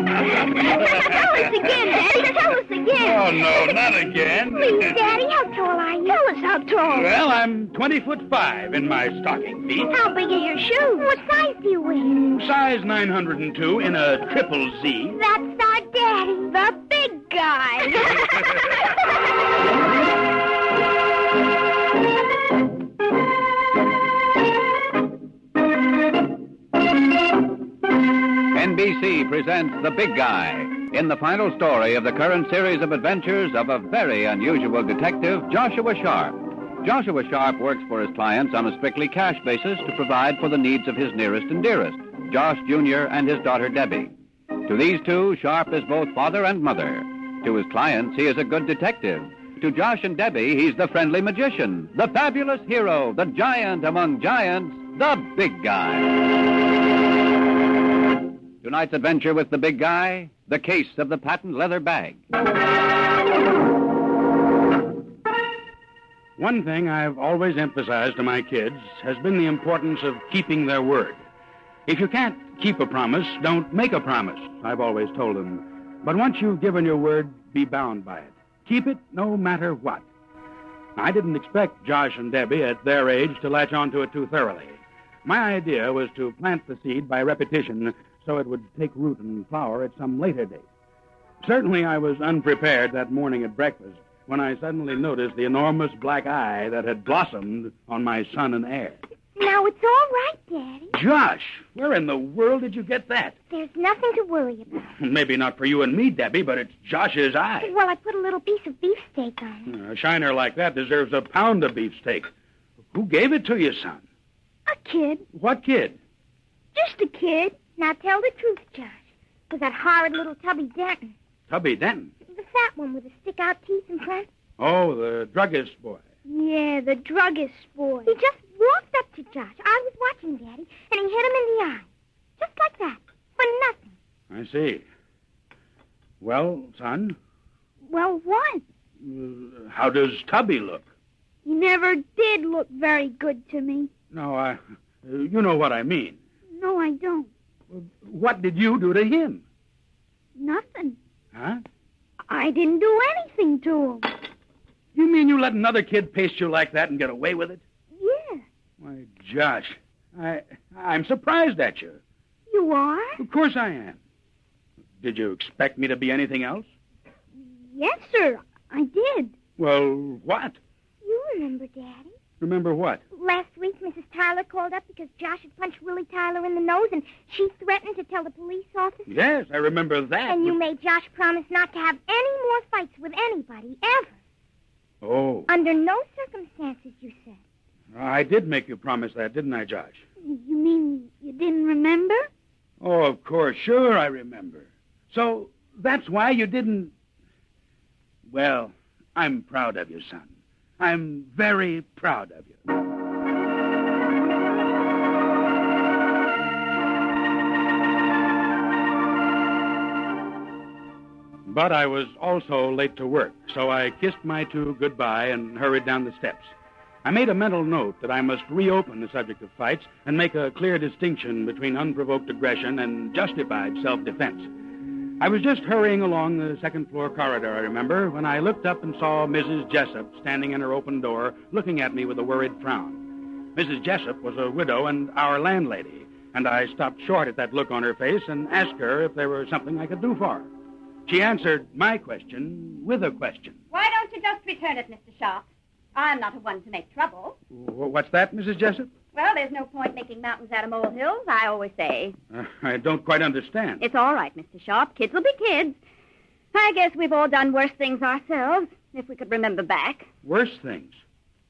us again, Daddy. Tell us again. Oh, no, not again. Please, Daddy, how tall are you? Tell us how tall. Well, I'm 20'5" in my stocking feet. How big are your shoes? What size do you wear? Size 902 in a triple Z. That's our Daddy, the big guy. NBC presents The Big Guy in the final story of the current series of adventures of a very unusual detective, Joshua Sharp. Joshua Sharp works for his clients on a strictly cash basis to provide for the needs of his nearest and dearest, Josh Jr. and his daughter Debbie. To these two, Sharp is both father and mother. To his clients, he is a good detective. To Josh and Debbie, he's the friendly magician, the fabulous hero, the giant among giants, the Big Guy. Tonight's adventure with the Big Guy, the case of the patent leather bag. One thing I've always emphasized to my kids has been the importance of keeping their word. If you can't keep a promise, don't make a promise, I've always told them. But once you've given your word, be bound by it. Keep it no matter what. I didn't expect Josh and Debbie at their age to latch onto it too thoroughly. My idea was to plant the seed by repetition so it would take root and flower at some later date. Certainly I was unprepared that morning at breakfast when I suddenly noticed the enormous black eye that had blossomed on my son and heir. Now, it's all right, Daddy. Josh, where in the world did you get that? There's nothing to worry about. Maybe not for you and me, Debbie, but it's Josh's eye. Well, I put a little piece of beefsteak on it. A shiner like that deserves a pound of beefsteak. Who gave it to you, son? A kid. What kid? Just a kid. Now, tell the truth, Josh. Was that horrid little Tubby Denton. Tubby Denton? The fat one with the stick-out teeth in front. Oh, the druggist boy. Yeah, the druggist boy. He just walked up to Josh. I was watching, Daddy, and he hit him in the eye. Just like that. For nothing. I see. Well, son? Well, what? How does Tubby look? He never did look very good to me. No, you know what I mean. No, I don't. What did you do to him? Nothing. Huh? I didn't do anything to him. You mean you let another kid paste you like that and get away with it? Yeah. Why, Josh, I'm surprised at you. You are? Of course I am. Did you expect me to be anything else? Yes, sir, I did. Well, what? You remember, Daddy. Remember what? Last week, Mrs. Tyler called up because Josh had punched Willie Tyler in the nose, and she threatened to tell the police officer. Yes, I remember that. And you made Josh promise not to have any more fights with anybody, ever. Oh. Under no circumstances, you said. I did make you promise that, didn't I, Josh? You mean you didn't remember? Oh, of course. Sure, I remember. So that's why you didn't... Well, I'm proud of you, son. I'm very proud of you. But I was also late to work, so I kissed my two goodbye and hurried down the steps. I made a mental note that I must reopen the subject of fights and make a clear distinction between unprovoked aggression and justified self-defense. I was just hurrying along the second-floor corridor, I remember, when I looked up and saw Mrs. Jessup standing in her open door, looking at me with a worried frown. Mrs. Jessup was a widow and our landlady, and I stopped short at that look on her face and asked her if there was something I could do for her. She answered my question with a question. Why don't you just return it, Mr. Sharp? I'm not a one to make trouble. What's that, Mrs. Jessup? Well, there's no point making mountains out of molehills, I always say. I don't quite understand. It's all right, Mr. Sharp. Kids will be kids. I guess we've all done worse things ourselves, if we could remember back. Worse things?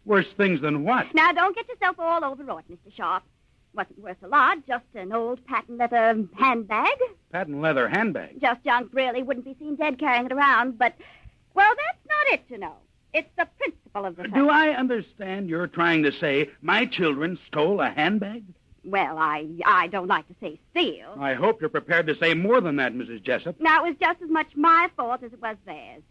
Worse things than what? Now, don't get yourself all overwrought, Mr. Sharp. Wasn't worth a lot, just an old patent leather handbag. Patent leather handbag? Just junk, really. Wouldn't be seen dead carrying it around, but, well, that's not it, you know. It's the principle of the thing. Do I understand you're trying to say my children stole a handbag? Well, I don't like to say steal. I hope you're prepared to say more than that, Mrs. Jessup. Now, it was just as much my fault as it was theirs.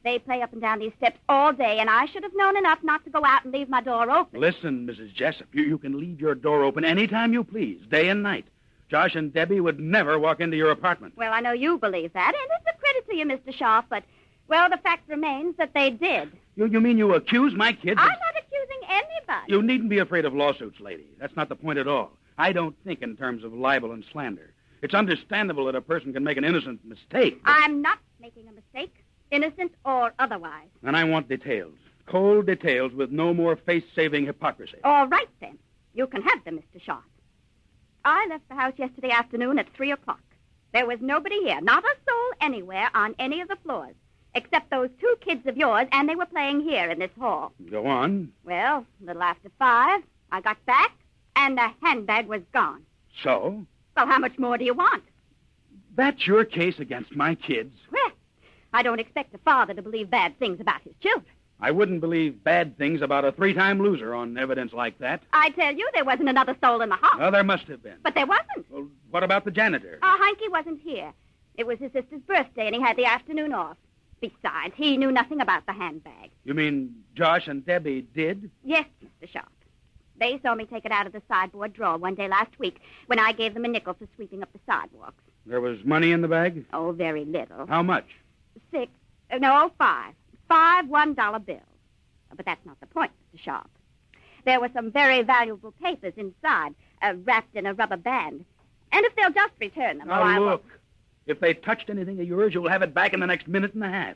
They play up and down these steps all day, and I should have known enough not to go out and leave my door open. Listen, Mrs. Jessup, you can leave your door open any time you please, day and night. Josh and Debbie would never walk into your apartment. Well, I know you believe that, and it's a credit to you, Mr. Sharp, but, well, the fact remains that they did. You mean you accuse my kids? I'm not accusing anybody. You needn't be afraid of lawsuits, lady. That's not the point at all. I don't think in terms of libel and slander. It's understandable that a person can make an innocent mistake. But... I'm not making a mistake, innocent or otherwise. And I want details. Cold details with no more face-saving hypocrisy. All right, then. You can have them, Mr. Sharp. I left the house yesterday afternoon at 3 o'clock. There was nobody here, not a soul anywhere on any of the floors, except those 2 kids of yours, and they were playing here in this hall. Go on. Well, a little after 5, I got back, and the handbag was gone. So? Well, how much more do you want? That's your case against my kids. Well, I don't expect a father to believe bad things about his children. I wouldn't believe bad things about a 3-time loser on evidence like that. I tell you, there wasn't another soul in the house. Well, there must have been. But there wasn't. Well, what about the janitor? Hanky wasn't here. It was his sister's birthday, and he had the afternoon off. Besides, he knew nothing about the handbag. You mean Josh and Debbie did? Yes, Mr. Sharp. They saw me take it out of the sideboard drawer one day last week when I gave them a nickel for sweeping up the sidewalks. There was money in the bag? Oh, very little. How much? 5 $1 bills. But that's not the point, Mr. Sharp. There were some very valuable papers inside, wrapped in a rubber band. And if they'll just return them... Now, look. If they touched anything of yours, you'll have it back in the next minute and a half.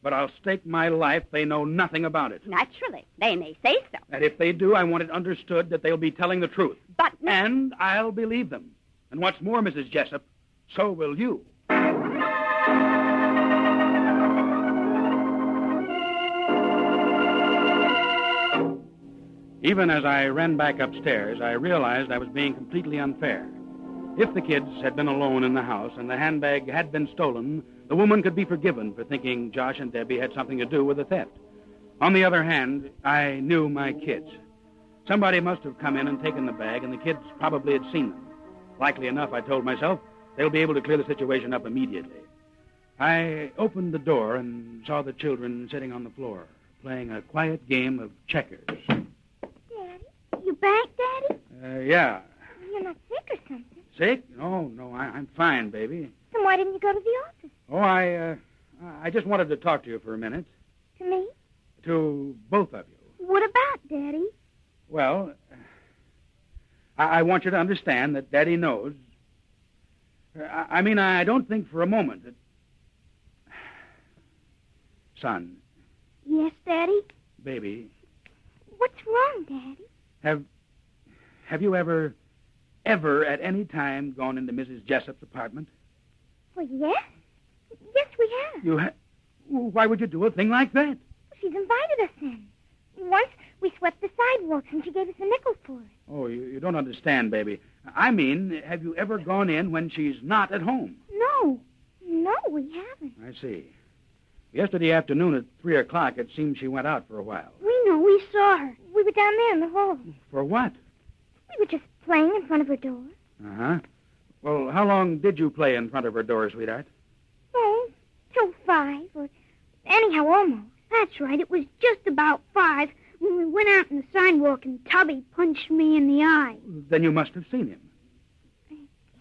But I'll stake my life they know nothing about it. Naturally. They may say so. And if they do, I want it understood that they'll be telling the truth. But... And I'll believe them. And what's more, Mrs. Jessup, so will you. Even as I ran back upstairs, I realized I was being completely unfair. If the kids had been alone in the house and the handbag had been stolen, the woman could be forgiven for thinking Josh and Debbie had something to do with the theft. On the other hand, I knew my kids. Somebody must have come in and taken the bag, and the kids probably had seen them. Likely enough, I told myself, they'll be able to clear the situation up immediately. I opened the door and saw the children sitting on the floor, playing a quiet game of checkers. You back, Daddy? Yeah. You're not sick or something? Sick? Oh, no, I'm fine, baby. Then why didn't you go to the office? Oh, I just wanted to talk to you for a minute. To me? To both of you. What about, Daddy? Well, I want you to understand that Daddy knows. I don't think for a moment that... Son. Yes, Daddy? Baby. What's wrong, Daddy? Have you ever at any time gone into Mrs. Jessup's apartment? Well, yes. Yes, we have. Why would you do a thing like that? She's invited us in. Once we swept the sidewalks and she gave us a nickel for it. Oh, you don't understand, baby. I mean, have you ever gone in when she's not at home? No. No, we haven't. I see. Yesterday afternoon at 3 o'clock, it seemed she went out for a while. We know. We saw her. We were down there in the hall. For what? We were just playing in front of her door. Uh-huh. Well, how long did you play in front of her door, sweetheart? Oh, till 5, or anyhow, almost. That's right. It was just about 5 when we went out on the sidewalk and Tubby punched me in the eye. Then you must have seen him.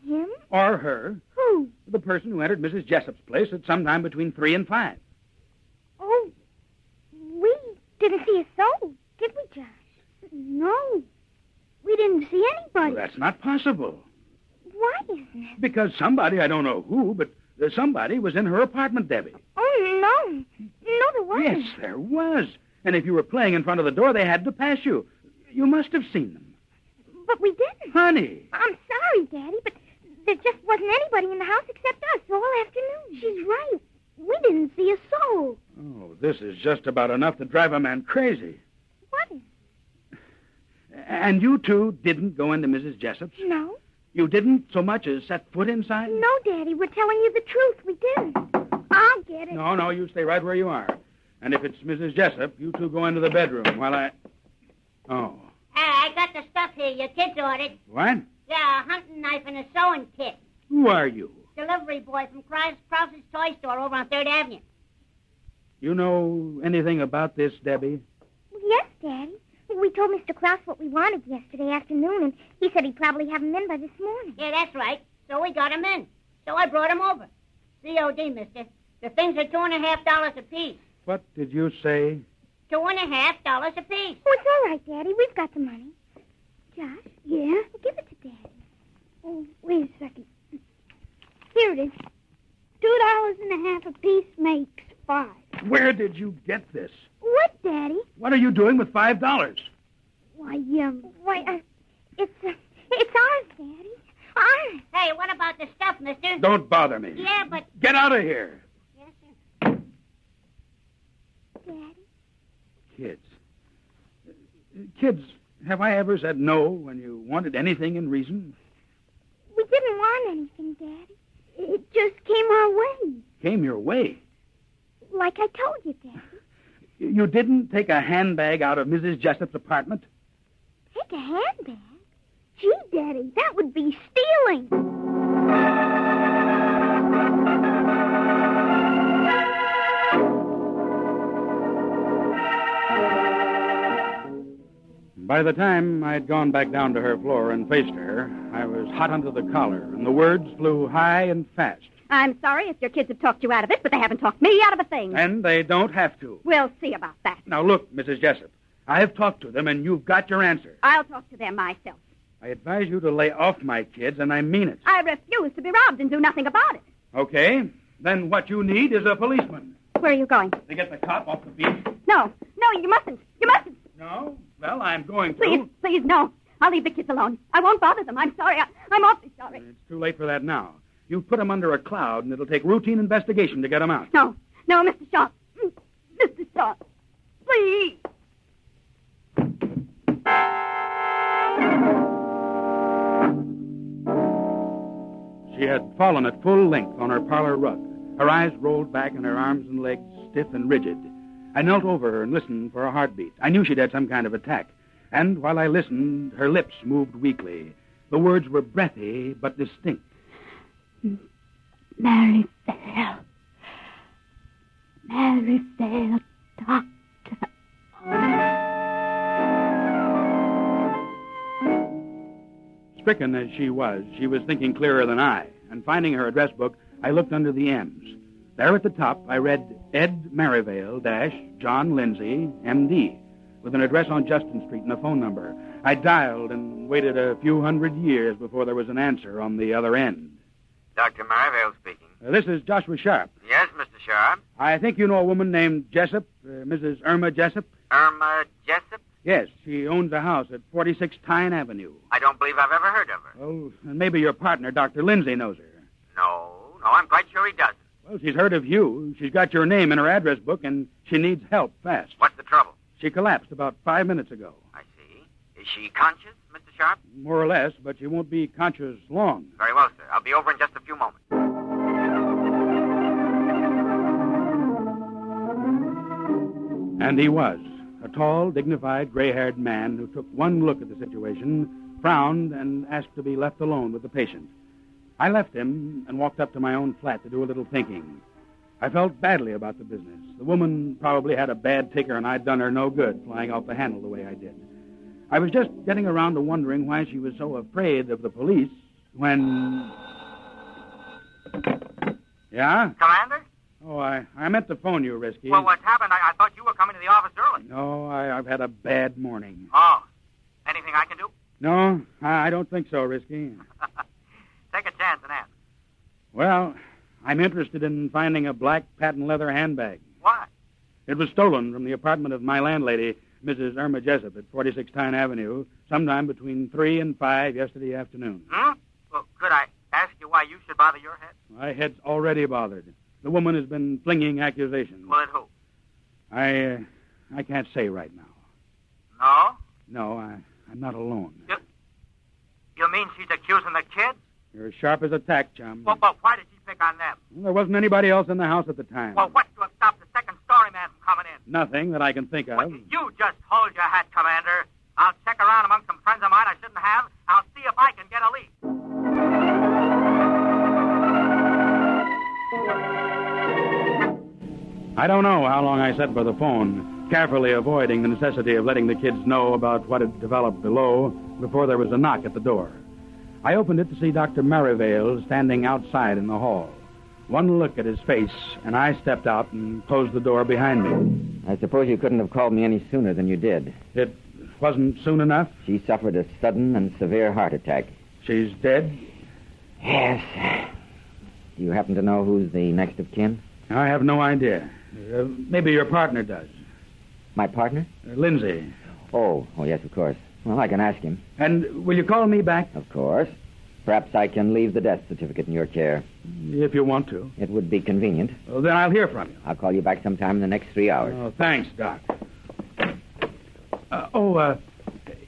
Him? Or her. Who? The person who entered Mrs. Jessup's place at some time between 3 and 5. Oh, we didn't see a soul, did we, Josh? No. We didn't see anybody. Well, that's not possible. Why isn't it? Because somebody, I don't know who, but somebody was in her apartment, Debbie. Oh, no. No, there wasn't. Yes, there was. And if you were playing in front of the door, they had to pass you. You must have seen them. But we didn't. Honey. I'm sorry, Daddy, but there just wasn't anybody in the house except us all afternoon. She's right. We didn't see a soul. Oh, this is just about enough to drive a man crazy. What is? And you two didn't go into Mrs. Jessup's? No. You didn't so much as set foot inside? No, Daddy, we're telling you the truth. We didn't. I'll get it. No, you stay right where you are. And if it's Mrs. Jessup, you two go into the bedroom while I... Oh. Hey, I got the stuff here your kids ordered. What? Yeah, a hunting knife and a sewing kit. Who are you? Delivery boy from Krause's toy store over on 3rd Avenue. You know anything about this, Debbie? Yes, Daddy. We told Mr. Klaus what we wanted yesterday afternoon, and he said he'd probably have 'em in by this morning. Yeah, that's right. So we got 'em in. So I brought 'em over. COD, mister. The things are $2.50 apiece. What did you say? $2.50 apiece. Oh, it's all right, Daddy. We've got the money. Josh? Yeah? Give it to Daddy. Oh, wait a second. Here it is. $2.50 apiece makes 5. Where did you get this? What, Daddy? What are you doing with $5? It's ours, Daddy. Ours. Hey, what about the stuff, mister? Don't bother me. Yeah, but... Get out of here. Yes, sir. Daddy? Kids, have I ever said no when you wanted anything in reason? We didn't want anything, Daddy. It just came our way. Came your way. Like I told you, Daddy. You didn't take a handbag out of Mrs. Jessup's apartment? Take a handbag? Gee, Daddy, that would be stealing. By the time I'd gone back down to her floor and faced her, I was hot under the collar, and the words flew high and fast. I'm sorry if your kids have talked you out of it, but they haven't talked me out of a thing. And they don't have to. We'll see about that. Now, look, Mrs. Jessup, I have talked to them, and you've got your answer. I'll talk to them myself. I advise you to lay off my kids, and I mean it. I refuse to be robbed and do nothing about it. Okay, then what you need is a policeman. Where are you going? To get the cop off the beat? No, you mustn't. You mustn't. No? Well, I'm going to. Please, no. I'll leave the kids alone. I won't bother them. I'm sorry. I'm awfully sorry. It's too late for that now. You've put them under a cloud, and it'll take routine investigation to get them out. No, Mr. Shaw. Mr. Shaw, please. She had fallen at full length on her parlor rug, her eyes rolled back and her arms and legs stiff and rigid. I knelt over her and listened for a heartbeat. I knew she'd had some kind of attack. And while I listened, her lips moved weakly. The words were breathy but distinct. Maryvale, doctor. Stricken as she was thinking clearer than I. And finding her address book, I looked under the M's. There at the top, I read Ed Merivale John Lindsay, M.D., with an address on Justin Street and a phone number. I dialed and waited a few hundred years before there was an answer on the other end. Dr. Merivale speaking. This is Joshua Sharp. Yes, Mr. Sharp. I think you know a woman named Jessup, Mrs. Irma Jessup? Irma Jessup? Yes, she owns a house at 46 Tyne Avenue. I don't believe I've ever heard of her. Oh, and maybe your partner, Dr. Lindsay, knows her. No, I'm quite sure he doesn't. Well, she's heard of you. She's got your name in her address book, and she needs help fast. What's the trouble? She collapsed about 5 minutes ago. I see. Is she conscious, Mr. Sharp? More or less, but she won't be conscious long. Very well, sir. I'll be over in just a few moments. And he was. A tall, dignified, gray-haired man who took one look at the situation, frowned, and asked to be left alone with the patient. I left him and walked up to my own flat to do a little thinking. I felt badly about the business. The woman probably had a bad ticker, and I'd done her no good flying off the handle the way I did. I was just getting around to wondering why she was so afraid of the police when... Yeah? Commander? Oh, I meant to phone you, Risky. Well, what happened? I thought you were coming to the office early. No, I've had a bad morning. Oh. Anything I can do? No, I don't think so, Risky. Take a chance and ask. Well, I'm interested in finding a black patent leather handbag. Why? It was stolen from the apartment of my landlady, Mrs. Irma Jessup, at 46 Tyne Avenue, sometime between 3 and 5 yesterday afternoon. Well, could I ask you why you should bother your head? My head's already bothered. The woman has been flinging accusations. Well, at who? I can't say right now. No? No, I'm not alone. You mean she's accusing the kids? You're as sharp as a tack, chum. Well, but why did she pick on them? There wasn't anybody else in the house at the time. Well, what's to have stopped the second story man from coming in? Nothing that I can think of. Well, you just hold your hat, Commander. I'll check around among some friends of mine I shouldn't have. I'll see if I can get a lead. I don't know how long I sat by the phone. carefully avoiding the necessity of letting the kids know about what had developed below before there was a knock at the door. I opened it to see Dr. Merivale standing outside in the hall. One look at his face, and I stepped out and closed the door behind me. I suppose you couldn't have called me any sooner than you did. It wasn't soon enough? She suffered a sudden and severe heart attack. She's dead? Yes. Do you happen to know who's the next of kin? I have no idea. Maybe your partner does. My partner? Lindsay. Oh, yes, of course. Well, I can ask him. And will you call me back? Of course. Perhaps I can leave the death certificate in your care. If you want to. It would be convenient. Well, then I'll hear from you. I'll call you back sometime in the next 3 hours. Oh, thanks, Doc.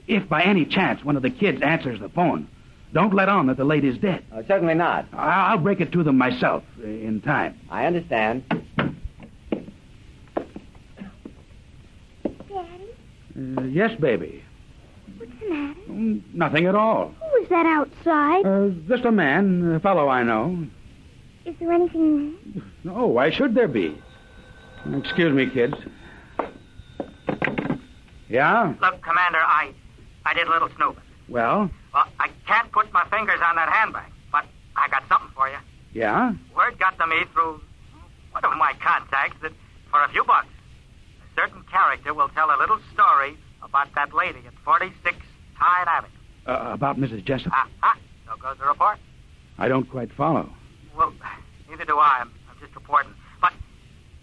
If by any chance one of the kids answers the phone, don't let on that the lady's dead. Certainly not. I'll break it to them myself in time. I understand. Daddy? Yes, baby. What's the matter? Nothing at all. Who is that outside? Just a man, a fellow I know. Is there anything wrong? Oh, why should there be? Excuse me, kids. Yeah? Look, Commander, I did a little snooping. Well? Well, I can't put my fingers on that handbag, but I got something for you. Yeah? Word got to me through one of my contacts that for a few bucks, a certain character will tell a little story about that lady at 46 Tyne Avenue. About Mrs. Jessup? So goes the report. I don't quite follow. Well, neither do I. I'm just reporting. But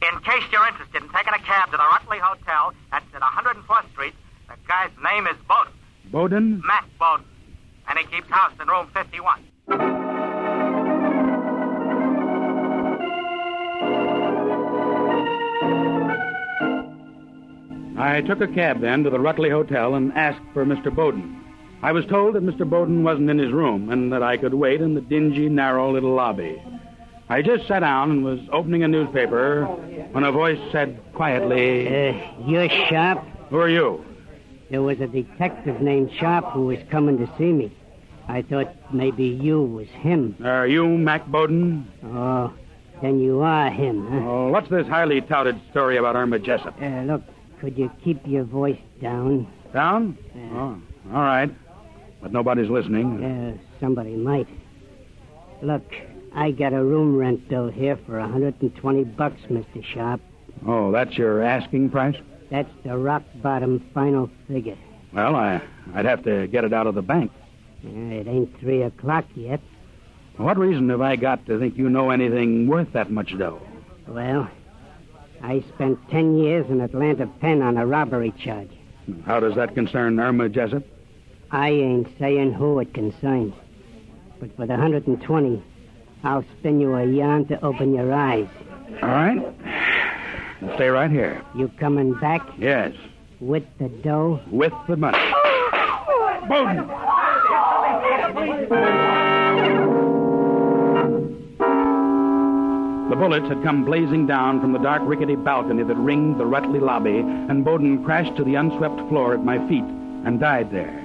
in case you're interested in taking a cab to the Rutley Hotel, that's at 104th Street, the guy's name is Bowden. Bowden? Matt Bowden. And he keeps house in room 51. I took a cab then to the Rutley Hotel and asked for Mr. Bowden. I was told that Mr. Bowden wasn't in his room and that I could wait in the dingy, narrow little lobby. I just sat down and was opening a newspaper when a voice said quietly, You're Sharp? Who are you? There was a detective named Sharp who was coming to see me. I thought maybe you was him. Are you Mac Bowden? Oh, then you are him, huh? Oh, what's this highly touted story about Irma Jessup? Look, could you keep your voice down? Down? Oh, all right. But nobody's listening. Somebody might. Look, I got a room rent bill here for $120, Mr. Sharp. Oh, that's your asking price? That's the rock-bottom final figure. Well, I'd have to get it out of the bank. It ain't 3 o'clock yet. What reason have I got to think you know anything worth that much dough? Well, I spent 10 years in Atlanta Pen on a robbery charge. How does that concern Irma Jessup? I ain't saying who it concerns. But for the 120, I'll spin you a yarn to open your eyes. All right. I'll stay right here. You coming back? Yes. With the dough? With the money. Bowden! The bullets had come blazing down from the dark, rickety balcony that ringed the Rutley lobby, and Bowden crashed to the unswept floor at my feet and died there.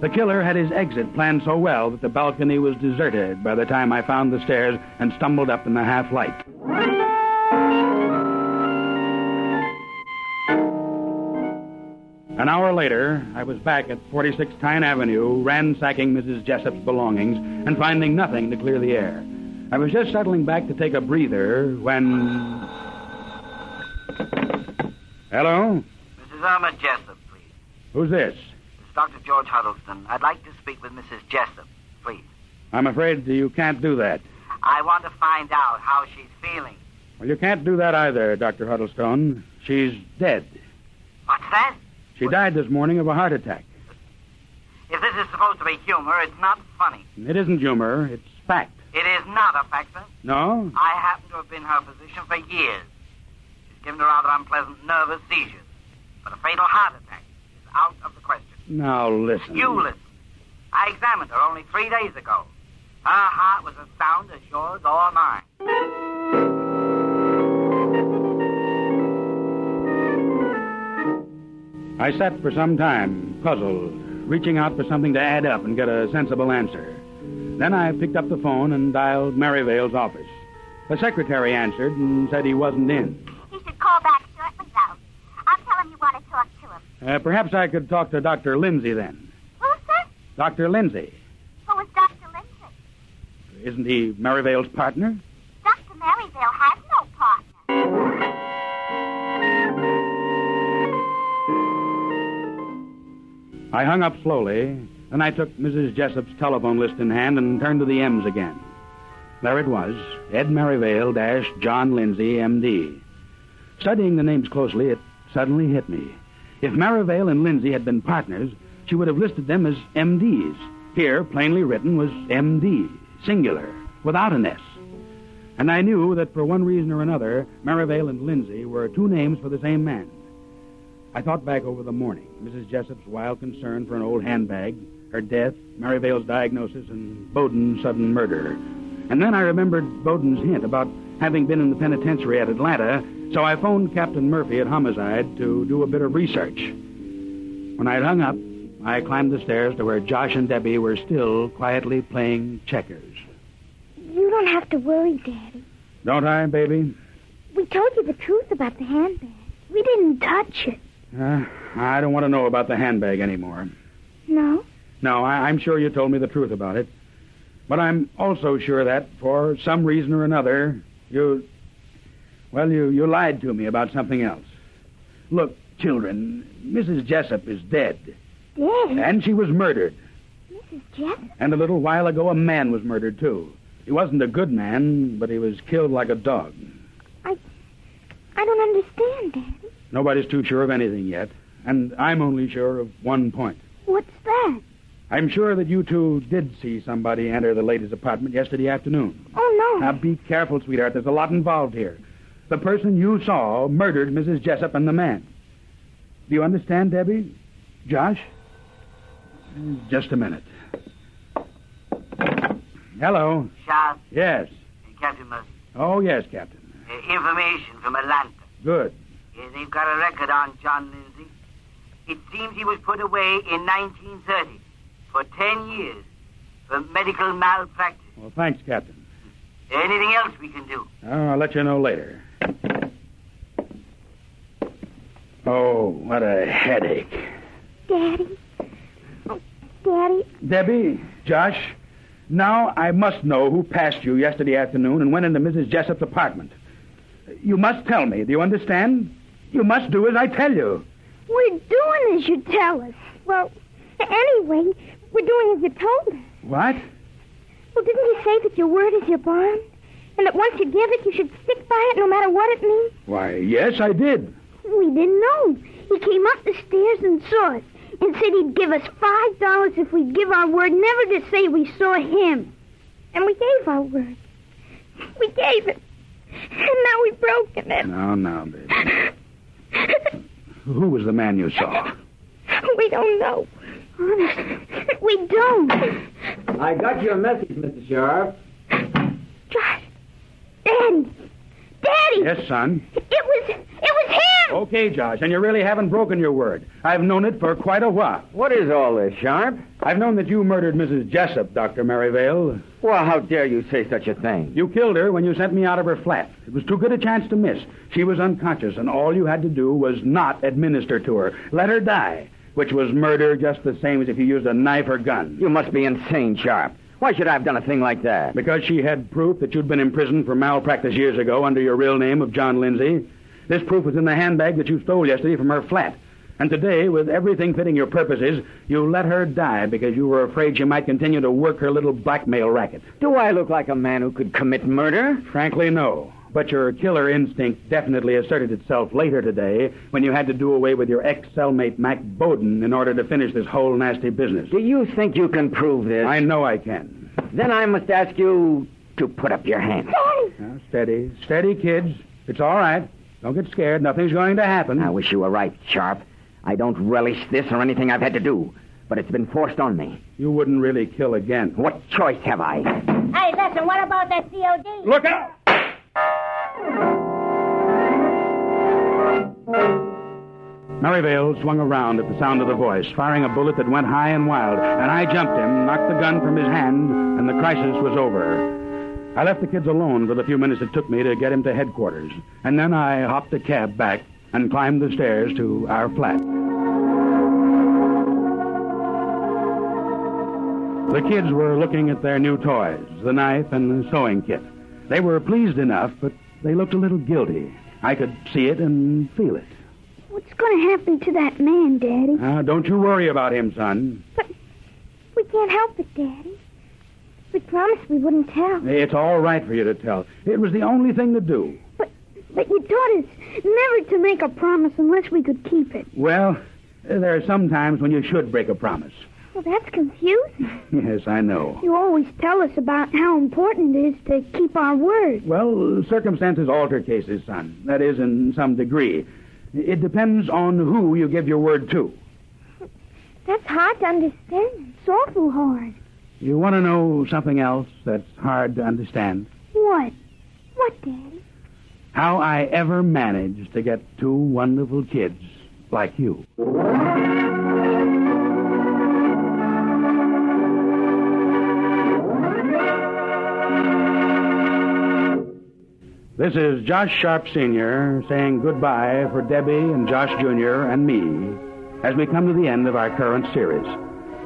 The killer had his exit planned so well that the balcony was deserted by the time I found the stairs and stumbled up in the half-light. An hour later, I was back at 46 Tyne Avenue, ransacking Mrs. Jessup's belongings and finding nothing to clear the air. I was just settling back to take a breather when... Hello? Mrs. Irma Jessup, please. Who's this? It's Dr. George Huddleston. I'd like to speak with Mrs. Jessup, please. I'm afraid you can't do that. I want to find out how she's feeling. Well, you can't do that either, Dr. Huddlestone. She's dead. What's that? She died this morning of a heart attack. If this is supposed to be humor, it's not funny. It isn't humor. It's fact. It is not a fact, sir. No? I happen to have been her physician for years. She's given her rather unpleasant nervous seizures. But a fatal heart attack is out of the question. Now, listen. You listen. I examined her only 3 days ago. Her heart was as sound as yours or mine. I sat for some time, puzzled, reaching out for something to add up and get a sensible answer. Then I picked up the phone and dialed Merivale's office. The secretary answered and said he wasn't in. He should call back shortly, though. I'll tell him you Perhaps I could talk to Dr. Lindsay then. Who's that? Dr. Lindsay. Who is Dr. Lindsay? Isn't he Merivale's partner? Dr. Merivale has no partner. I hung up slowly. Then I took Mrs. Jessup's telephone list in hand and turned to the M's again. There it was, Ed Merivale - John Lindsay, M.D. Studying the names closely, it suddenly hit me. If Merivale and Lindsay had been partners, she would have listed them as M.D.s. Here, plainly written, was M.D., singular, without an S. And I knew that for one reason or another, Merivale and Lindsay were two names for the same man. I thought back over the morning, Mrs. Jessup's wild concern for an old handbag, her death, Merivale's diagnosis, and Bowden's sudden murder. And then I remembered Bowden's hint about having been in the penitentiary at Atlanta, so I phoned Captain Murphy at Homicide to do a bit of research. When I'd hung up, I climbed the stairs to where Josh and Debbie were still quietly playing checkers. You don't have to worry, Daddy. Don't I, baby? We told you the truth about the handbag. We didn't touch it. I don't want to know about the handbag anymore. No? No, I'm sure you told me the truth about it. But I'm also sure that, for some reason or another, you lied to me about something else. Look, children, Mrs. Jessup is dead. Dead? And she was murdered. Mrs. Jessup? And a little while ago, a man was murdered, too. He wasn't a good man, but he was killed like a dog. I don't understand, Daddy. Nobody's too sure of anything yet. And I'm only sure of one point. What's that? I'm sure that you two did see somebody enter the lady's apartment yesterday afternoon. Oh, no. Now, be careful, sweetheart. There's a lot involved here. The person you saw murdered Mrs. Jessup and the man. Do you understand, Debbie? Josh? Just a minute. Hello. Sheriff? Yes. Captain Murphy. Oh, yes, Captain. Information from Atlanta. Good. They've got a record on John Lindsay. It seems he was put away in 1930 for 10 years for medical malpractice. Well, thanks, Captain. Anything else we can do? I'll let you know later. Oh, what a headache. Daddy? Oh, Daddy? Debbie, Josh, now I must know who passed you yesterday afternoon and went into Mrs. Jessup's apartment. You must tell me. Do you understand? You must do as I tell you. We're doing as you tell us. Well, anyway, we're doing as you told us. What? Well, didn't you say that your word is your bond? And that once you give it, you should stick by it no matter what it means? Why, yes, I did. We didn't know. He came up the stairs and saw us and said he'd give us $5 if we'd give our word never to say we saw him. And we gave our word. We gave it. And now we've broken it. No, baby. Who was the man you saw? We don't know. Honest, we don't. I got your message, Mr. Sheriff. Josh. Daddy. Yes, son? It was him. Okay, Josh, and you really haven't broken your word. I've known it for quite a while. What is all this, Sharp? I've known that you murdered Mrs. Jessup, Dr. Merivale. Well, how dare you say such a thing? You killed her when you sent me out of her flat. It was too good a chance to miss. She was unconscious, and all you had to do was not administer to her. Let her die, which was murder just the same as if you used a knife or gun. You must be insane, Sharp. Why should I have done a thing like that? Because she had proof that you'd been imprisoned for malpractice years ago under your real name of John Lindsay. This proof was in the handbag that you stole yesterday from her flat. And today, with everything fitting your purposes, you let her die because you were afraid she might continue to work her little blackmail racket. Do I look like a man who could commit murder? Frankly, no. But your killer instinct definitely asserted itself later today when you had to do away with your ex-cellmate, Mac Bowden, in order to finish this whole nasty business. Do you think you can prove this? I know I can. Then I must ask you to put up your hand. Now, steady. Steady, kids. It's all right. Don't get scared. Nothing's going to happen. I wish you were right, Sharp. I don't relish this or anything I've had to do, but it's been forced on me. You wouldn't really kill again. What choice have I? Hey, listen, what about that COD? Look out! Merivale swung around at the sound of the voice, firing a bullet that went high and wild, and I jumped him, knocked the gun from his hand, and the crisis was over. I left the kids alone for the few minutes it took me to get him to headquarters, and then I hopped a cab back and climbed the stairs to our flat. The kids were looking at their new toys, the knife and the sewing kit. They were pleased enough, but they looked a little guilty. I could see it and feel it. What's going to happen to that man, Daddy? Don't you worry about him, son. But we can't help it, Daddy. We promised we wouldn't tell. It's all right for you to tell. It was the only thing to do. But you taught us never to make a promise unless we could keep it. Well, there are some times when you should break a promise. Well, that's confusing. Yes, I know. You always tell us about how important it is to keep our word. Well, circumstances alter cases, son. That is, in some degree. It depends on who you give your word to. That's hard to understand. It's awful hard. You want to know something else that's hard to understand? What? What, Daddy? How I ever managed to get two wonderful kids like you. This is Josh Sharp Sr. saying goodbye for Debbie and Josh Jr. and me as we come to the end of our current series.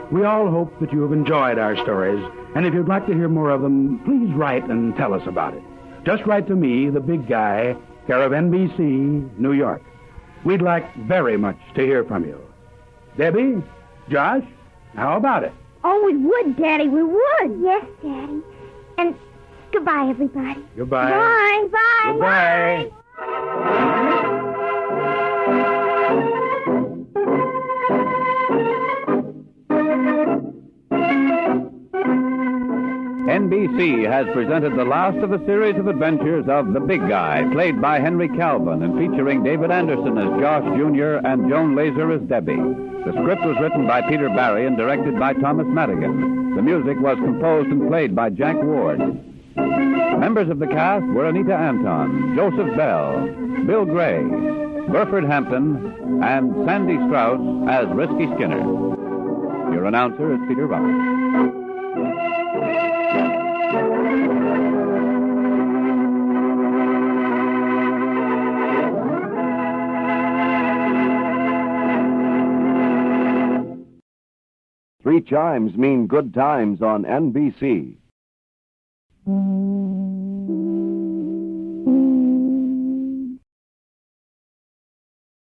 We all hope that you have enjoyed our stories, and if you'd like to hear more of them, please write and tell us about it. Just write to me, the big guy, care of NBC, New York. We'd like very much to hear from you. Debbie? Josh? How about it? Oh, we would, Daddy, we would. Yes, Daddy. And goodbye, everybody. Goodbye. Bye. Bye. Goodbye. NBC has presented the last of a series of adventures of The Big Guy, played by Henry Calvin and featuring David Anderson as Josh Jr. and Joan Laser as Debbie. The script was written by Peter Barry and directed by Thomas Madigan. The music was composed and played by Jack Ward. Members of the cast were Anita Anton, Joseph Bell, Bill Gray, Burford Hampton, and Sandy Strauss as Risky Skinner. Your announcer is Peter Roberts. Three chimes mean good times on NBC.